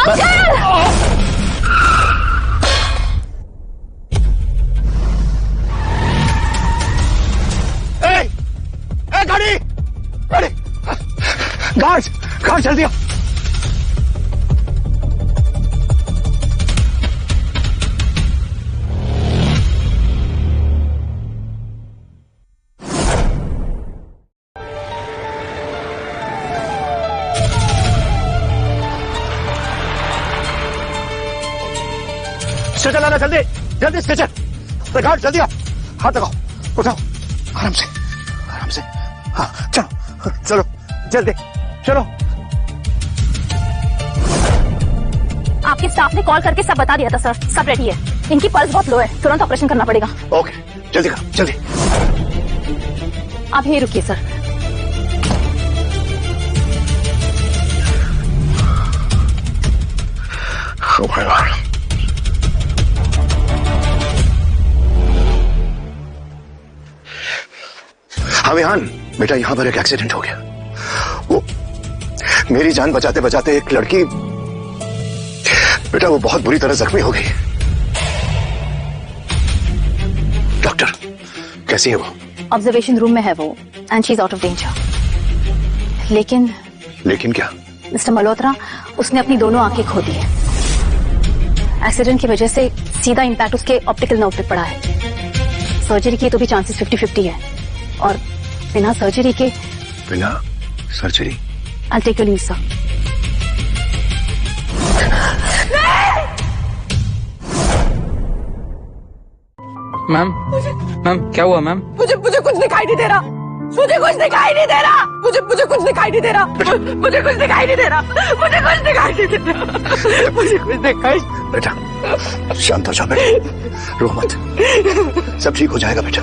गाड़ी गाड़ी guard guard जल्दी आओ। स्ट्रेचर लाना जल्दी जल्दी स्ट्रेचर। गार्ड जल्दी आओ, हाथ लगाओ, उठाओ आराम से आराम से। हाँ चलो चलो जल्दी चलो। आपके स्टाफ ने कॉल करके सब बता दिया था सर, सब रेडी है। इनकी पल्स बहुत लो है, तुरंत ऑपरेशन करना पड़ेगा। ओके जल्दी करो जल्दी। आप यहीं रुकिए सर। Oh my God. हाँ विहान बेटा, यहाँ पर एक एक्सीडेंट हो गया। वो मेरी जान बचाते बचाते एक लड़की बेटा वो बहुत बुरी तरह जख्मी हो गई। डॉक्टर कैसी है वो? ऑब्जर्वेशन रूम में है वो and she is out of danger. लेकिन क्या? मिस्टर मल्होत्रा, उसने अपनी दोनों आंखें खो दी है। एक्सीडेंट की वजह से सीधा इंपैक्ट उसके ऑप्टिकल नर्व पे पड़ा है। सर्जरी की तो भी चांसेस 50-50 है, और बिना सर्जरी के I'll take your leave, sir. Ma'am क्या हुआ मैम? मुझे कुछ दिखाई नहीं दे रहा। मुझे कुछ दिखाई नहीं दे रहा। मुझे कुछ दिखाई नहीं दे रहा। मुझे कुछ दिखाई नहीं दे रहा। मुझे कुछ दिखाई नहीं दे रहा। मुझे कुछ दिखाई। बेटा शांत हो जाओ बेटा, रो मत, सब ठीक हो जाएगा बेटा।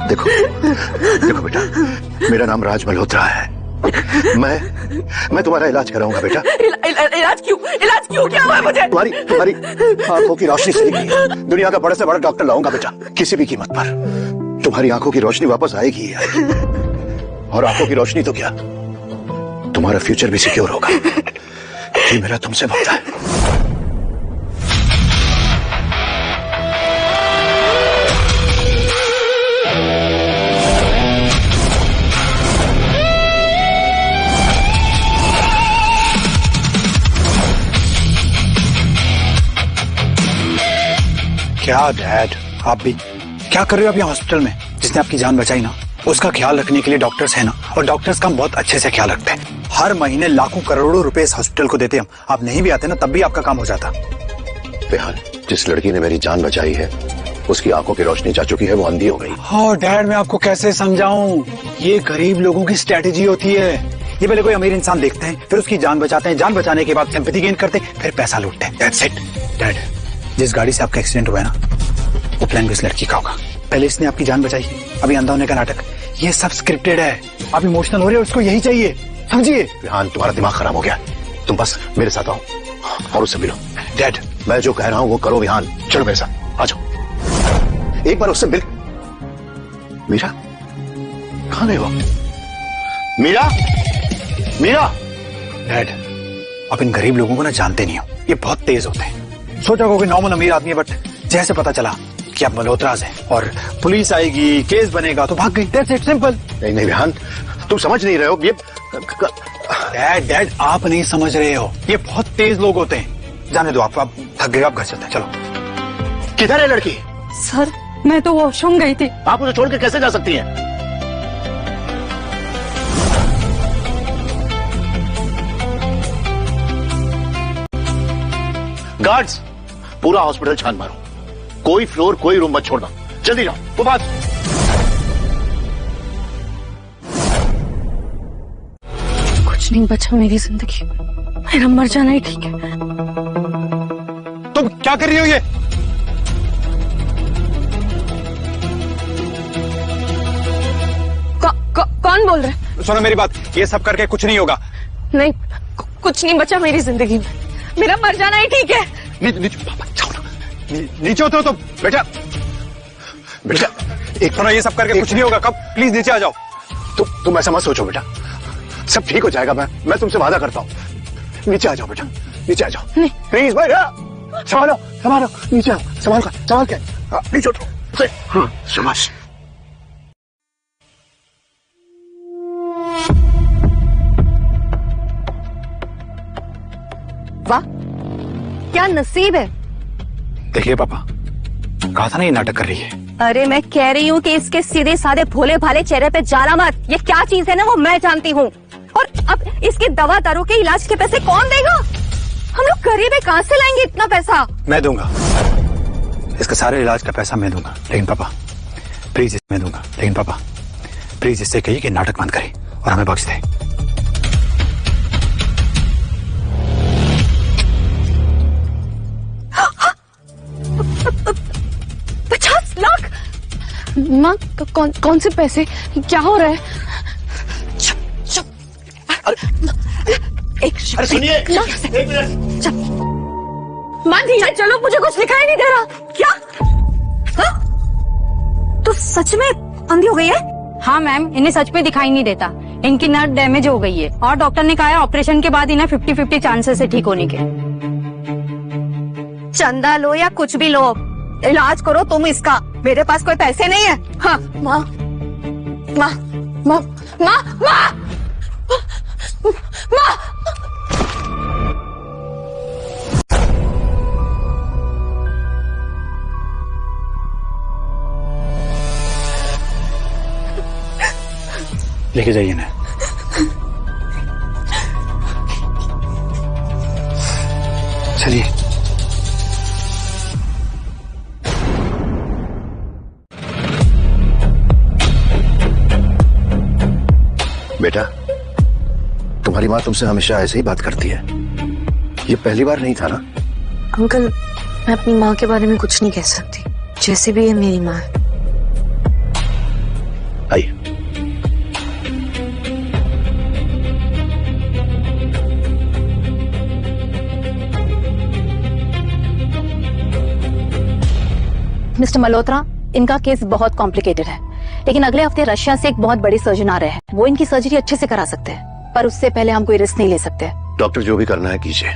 देखो बेटा, मेरा नाम राज मल्होत्रा है। मैं तुम्हारा इलाज कराऊंगा बेटा। इलाज क्यों? क्या हुआ मुझे? तुम्हारी आंखों की रोशनी चली गई है। दुनिया का बड़े से बड़ा डॉक्टर लाऊंगा बेटा, किसी भी कीमत पर। तुम्हारी आंखों की रोशनी वापस आएगी। और आंखों की रोशनी तो क्या, तुम्हारा फ्यूचर भी सिक्योर होगा। ये मेरा तुमसे वादा है। क्या डैड, आप भी क्या कर रहे हो? आप यहाँ हॉस्पिटल में जिसने आपकी जान बचाई ना, उसका ख्याल रखने के लिए डॉक्टर्स हैं ना, और डॉक्टर्स का बहुत अच्छे से ख्याल रखते हैं। हर महीने लाखों करोड़ों रुपए इस हॉस्पिटल को देते हम। आप नहीं भी आते ना, तब भी आपका काम हो जाता। बेहाल, जिस लड़की ने मेरी जान बचाई है उसकी आंखों की रोशनी जा चुकी है, वो अंधी हो गई। हाँ डैड, मैं आपको कैसे समझाऊं, ये गरीब लोगों की स्ट्रेटेजी होती है। ये पहले कोई अमीर इंसान देखते हैं, फिर उसकी जान बचाते हैं, जान बचाने के बाद सिंपैथी गेन करते हैं, फिर पैसा लूटते हैं। That's it. डैड, जिस गाड़ी से आपका एक्सीडेंट हुआ है ना, वो प्लान इस लड़की का होगा। पहले इसने आपकी जान बचाई, अभी अंधा होने का नाटक, ये सब स्क्रिप्टेड है। आप इमोशनल हो रहे हो, उसको यही चाहिए, समझिए। रेहान, तुम्हारा दिमाग खराब हो गया, तुम बस मेरे साथ आओ और उससे मिलो। डैड, मैं जो कह रहा हूँ वो करो। विहान चलो मेरे साथ, आ जाओ, एक बार उससे मिल। मीरा कहाँ गए वो? मीरा डैड, आप इन गरीब लोगों को ना जानते नहीं हो, ये बहुत तेज होते हैं। सोचा कोई नॉर्मल अमीर आदमी है, बट जैसे पता चला कि आप मल्होत्रास हैं और पुलिस आएगी, केस बनेगा, तो भाग गई। That's it, simple. नहीं विहान, तुम समझ नहीं रहे हो। ये डैड आप नहीं समझ रहे हो, ये बहुत तेज लोग होते हैं। जाने दो, आप थक गए, आप घर चलते हैं। चलो। किधर है लड़की? सर, मैं तो वॉशरूम गई थी। आप उसे छोड़ के कैसे जा सकती हैं? गार्ड्स, पूरा हॉस्पिटल छान मारो, कोई फ्लोर कोई रूम मत छोड़ना, जल्दी जाओ। वो बात कुछ नहीं बचा मेरी जिंदगी, मेरा मर जाना ही ठीक है। तुम क्या कर रही हो? ये कौन बोल रहे हैं? सुनो मेरी बात, ये सब करके कुछ नहीं होगा। नहीं, कुछ नहीं बचा मेरी जिंदगी में, मेरा मर जाना ही ठीक है। नीचे होते हो तो बेटा एक थोड़ा, ये सब करके कुछ नहीं होगा। कब प्लीज नीचे आ जाओ। तुम ऐसा मत सोचो बेटा, सब ठीक हो जाएगा। मैं तुमसे वादा करता हूँ। नीचे आ जाओ बेटा। नीचे आ जाओ प्लीज भैया, संभालो संभालो, नीचे आओ, संभाल के नीचे उतरो। हाँ शाबाश। वाह क्या नसीब है। देखिए पापा, कहा था ना ये नाटक कर रही है। अरे मैं कह रही हूँ कि इसके सीधे साधे भोले भाले चेहरे पे जाला मत। ये क्या चीज है ना वो मैं जानती हूँ। और अब इसकी दवा दारू के इलाज के पैसे कौन देगा? हम लोग गरीब है, कहाँ से लाएंगे इतना पैसा? मैं दूंगा, इसका सारे इलाज का पैसा मैं दूंगा। लेकिन पापा प्लीज, मैं दूंगा, लेकिन पापा प्लीज इससे कहिए कि नाटक बंद करे और हमें बख्श दे। 50 लाख? माँ कौन से पैसे? क्या हो रहा है? चुप। अरे सुनिए, माँ धीरे चलो, मुझे कुछ दिखाई नहीं दे रहा। क्या? तो सच में अंधी हो गई है? हाँ मैम, इन्हें सच में दिखाई नहीं देता। इनकी नर्व डैमेज हो गई है और डॉक्टर ने कहा है ऑपरेशन के बाद इन्हें 50-50 चांसेस है ठीक होने के। चंदा लो या कुछ भी लो, इलाज करो तुम इसका। मेरे पास कोई पैसे नहीं है। हाँ माँ माँ माँ माँ माँ माँ। लेके जाइए ना। चलिए। बेटा, तुम्हारी माँ तुमसे हमेशा ऐसे ही बात करती है, ये पहली बार नहीं था ना? अंकल, मैं अपनी माँ के बारे में कुछ नहीं कह सकती। जैसे भी है मेरी माँ है। आइए। मिस्टर मल्होत्रा, इनका केस बहुत कॉम्प्लिकेटेड है, लेकिन अगले हफ्ते रशिया से एक बहुत बड़ी सर्जन आ रहे हैं। वो इनकी सर्जरी अच्छे से करा सकते हैं, पर उससे पहले हम कोई रिस्क नहीं ले सकते। डॉक्टर जो भी करना है कीजिए,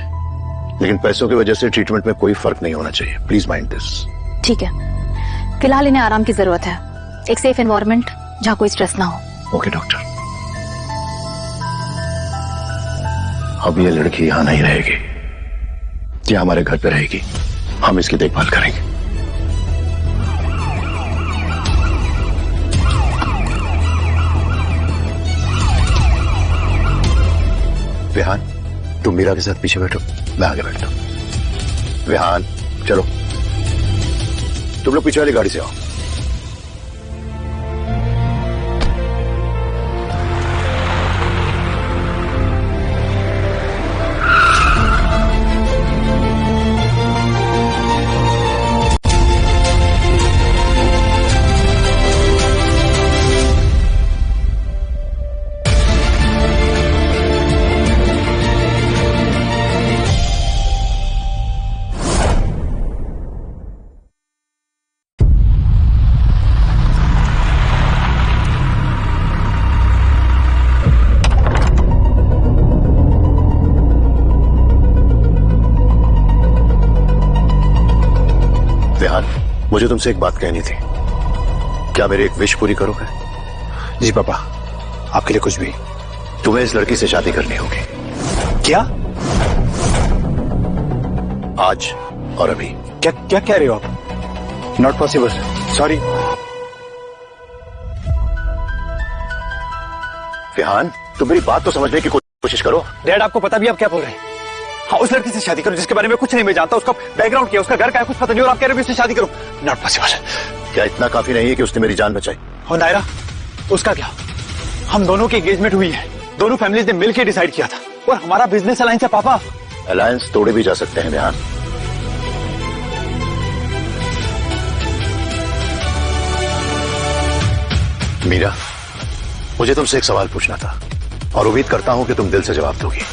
लेकिन पैसों की वजह से ट्रीटमेंट में कोई फर्क नहीं होना चाहिए। Please mind this. ठीक है, फिलहाल इन्हें आराम की जरूरत है, एक सेफ एनवायरनमेंट जहाँ कोई स्ट्रेस ना हो। Okay doctor. अब ये लड़की यहाँ नहीं रहेगी, ये हमारे घर पे रहेगी, हम इसकी देखभाल करेंगे। विहान, तुम मीरा के साथ पीछे बैठो, मैं आगे बैठता हूं। विहान चलो, तुम लोग पीछे वाली गाड़ी से आओ। मुझे तुमसे एक बात कहनी थी, क्या मेरी एक विश पूरी करोगे? जी पापा, आपके लिए कुछ भी। तुम्हें इस लड़की से शादी करनी होगी। क्या? आज और अभी। क्या क्या कह रहे हो आप? Not possible, sorry. विहान, तुम मेरी बात तो समझने की कोशिश करो। डैड, आपको पता भी आप क्या बोल रहे हैं? हाँ, उस लड़की से शादी करो जिसके बारे में कुछ नहीं मैं जानता, उसका बैकग्राउंड क्या, उसका घर क्या है, कुछ पता नहीं, और आप कह रहे हो उससे शादी करो। Not possible. क्या इतना काफी नहीं है कि उसने मेरी जान बचाई? और नायरा, उसका क्या? हम दोनों की एंगेजमेंट हुई है, दोनों फैमिलीज ने मिलकर डिसाइड किया था, और हमारा बिजनेस अलायंस है पापा। अलायंस तोड़े भी जा सकते हैं विहान। मीरा, मुझे तुमसे एक सवाल पूछना था और उम्मीद करता हूं कि तुम दिल से जवाब दोगी।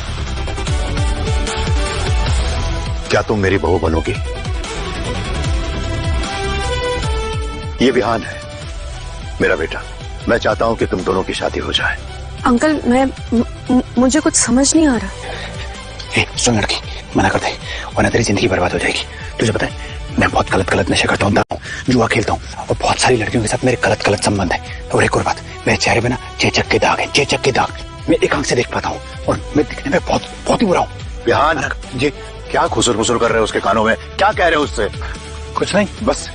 क्या तुम मेरी बहू बनोगी? ये विहान है, मेरा बेटा। मैं चाहता हूं कि तुम दोनों की शादी हो जाए। अंकल, मुझे कुछ समझ नहीं आ रहा। सुन लड़की, मना कर दे वरना तेरी जिंदगी बर्बाद हो जाएगी। तुझे पता है मैं बहुत गलत गलत नशे करता हूँ, जुआ खेलता हूँ और बहुत सारी लड़कियों के साथ मेरे गलत गलत संबंध है। और एक और बात, मेरे चेहरे पे ना चेचक के दाग है, चेचक के दाग। मैं एक आंख से देख पाता हूँ और मैं दिखने में बहुत बहुत ही बुरा हूँ। बिहान जी क्या खुसुर मुसुर कर रहे हो उसके कानों में, क्या कह रहे हो उससे? कुछ नहीं, बस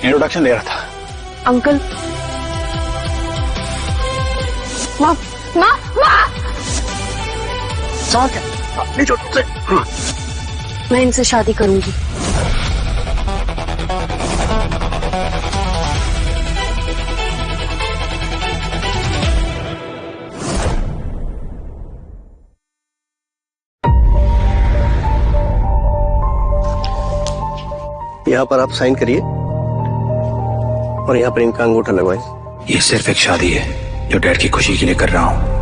इंट्रोडक्शन ले रहा था। अंकल माँ माँ माँ सवाल क्या? नहीं छोड़ से। मैं इनसे शादी करूंगी। यहाँ पर आप साइन करिए और यहाँ पर इनका अंगूठा लगवाएं। ये सिर्फ एक शादी है जो डैड की खुशी के लिए कर रहा हूँ।